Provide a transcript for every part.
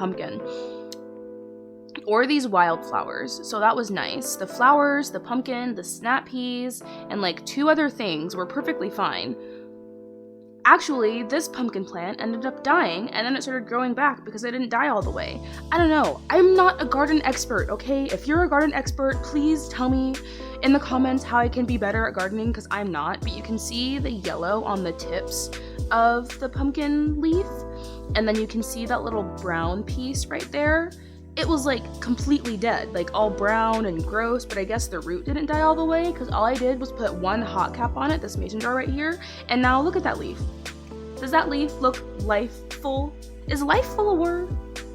pumpkin. Or these wildflowers, so that was nice. The flowers, the pumpkin, the snap peas, and like 2 other things were perfectly fine. Actually, this pumpkin plant ended up dying, and then it started growing back because it didn't die all the way. I don't know. I'm not a garden expert, okay? If you're a garden expert, please tell me in the comments how I can be better at gardening, because I'm not. But you can see the yellow on the tips of the pumpkin leaf, and then you can see that little brown piece right there. It was like completely dead, like all brown and gross, but I guess the root didn't die all the way because all I did was put 1 hot cap on it, this mason jar right here, and now look at that leaf. Does that leaf look lifeful? Is lifeful a word?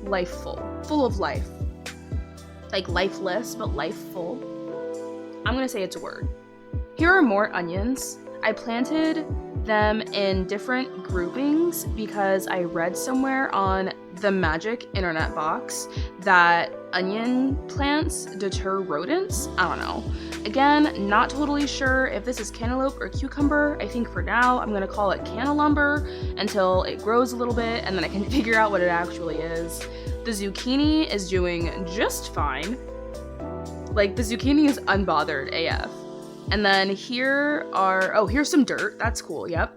Lifeful. Full of life. Like lifeless, but lifeful. I'm gonna say it's a word. Here are more onions. I planted them in different groupings because I read somewhere on the magic internet box that onion plants deter rodents. I don't know. Again, not totally sure if this is cantaloupe or cucumber. I think for now I'm gonna call it cannalumber until it grows a little bit and then I can figure out what it actually is. The zucchini is doing just fine. Like, the zucchini is unbothered AF. And then here are, oh, here's some dirt. That's cool, yep.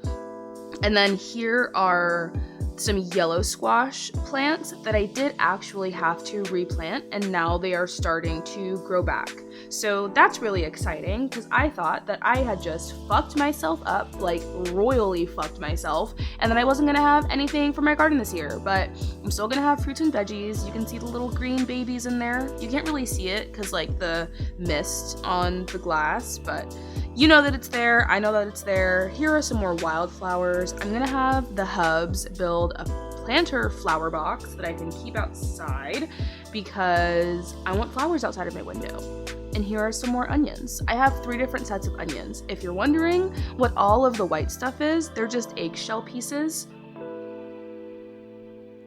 And then here are some yellow squash plants that I did actually have to replant, and now they are starting to grow back. So that's really exciting because I thought that I had just fucked myself up, like royally fucked myself, and that I wasn't gonna have anything for my garden this year, but I'm still gonna have fruits and veggies. You can see the little green babies in there. You can't really see it because like the mist on the glass, but you know that it's there. I know that it's there. Here are some more wildflowers. I'm gonna have the hubs build a planter flower box that I can keep outside because I want flowers outside of my window. And here are some more onions. I have 3 different sets of onions. If you're wondering what all of the white stuff is, they're just eggshell pieces,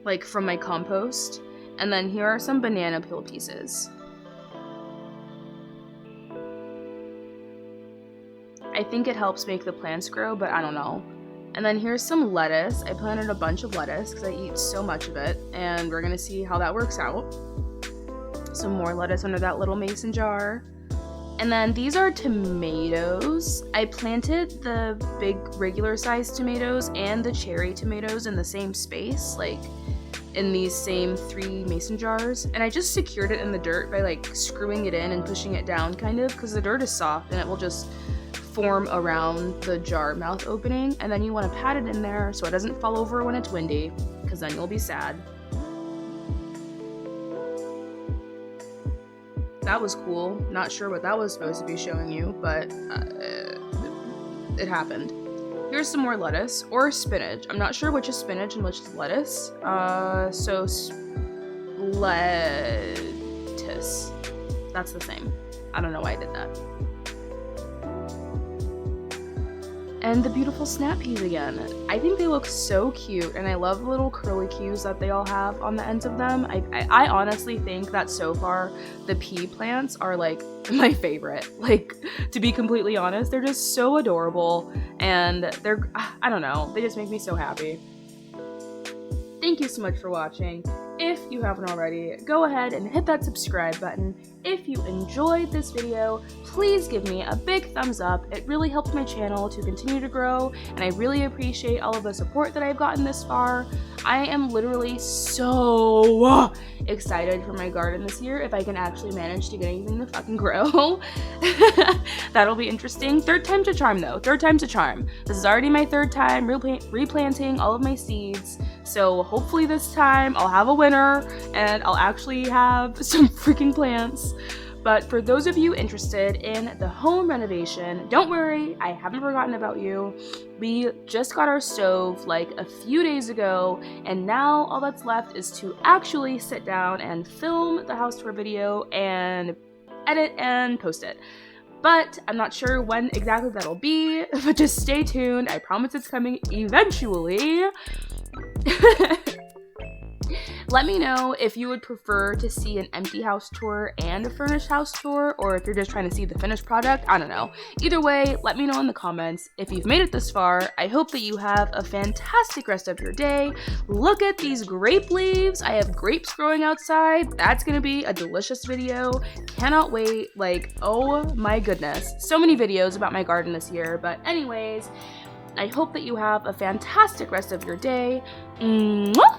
like from my compost. And then here are some banana peel pieces. I think it helps make the plants grow, but I don't know. And then here's some lettuce. I planted a bunch of lettuce because I eat so much of it, and we're gonna see how that works out. Some more lettuce under that little mason jar. And then these are tomatoes. I planted the big regular sized tomatoes and the cherry tomatoes in the same space, like in these same 3 mason jars. And I just secured it in the dirt by like screwing it in and pushing it down kind of, because the dirt is soft and it will just form around the jar mouth opening. And then you want to pat it in there so it doesn't fall over when it's windy, because then you'll be sad. That was cool. Not sure what that was supposed to be showing you, but it happened. Here's some more lettuce, or spinach. I'm not sure which is spinach and which is lettuce. So lettuce. That's the same. I don't know why I did that. And the beautiful snap peas again. I think they look so cute, and I love the little curly cues that they all have on the ends of them. I honestly think that so far the pea plants are like my favorite. Like, to be completely honest, they're just so adorable, and they're, I don't know, they just make me so happy. Thank you so much for watching. If you haven't already, go ahead and hit that subscribe button. If you enjoyed this video, please give me a big thumbs up. It really helps my channel to continue to grow, and I really appreciate all of the support that I've gotten this far. I am literally so excited for my garden this year, if I can actually manage to get anything to fucking grow. That'll be interesting. 3rd time's a charm though. 3rd time's a charm. This is already my 3rd time replanting all of my seeds, so hopefully this time I'll have a winner and I'll actually have some freaking plants. But for those of you interested in the home renovation, don't worry, I haven't forgotten about you. We just got our stove like a few days ago, and now all that's left is to actually sit down and film the house tour video and edit and post it. But I'm not sure when exactly that'll be, but just stay tuned. I promise it's coming eventually. Let me know if you would prefer to see an empty house tour and a furnished house tour, or if you're just trying to see the finished product. I don't know. Either way, let me know in the comments. If you've made it this far, I hope that you have a fantastic rest of your day. Look at these grape leaves. I have grapes growing outside. That's gonna be a delicious video. Cannot wait. Like, oh my goodness. So many videos about my garden this year. But anyways, I hope that you have a fantastic rest of your day. Mwah!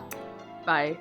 Bye.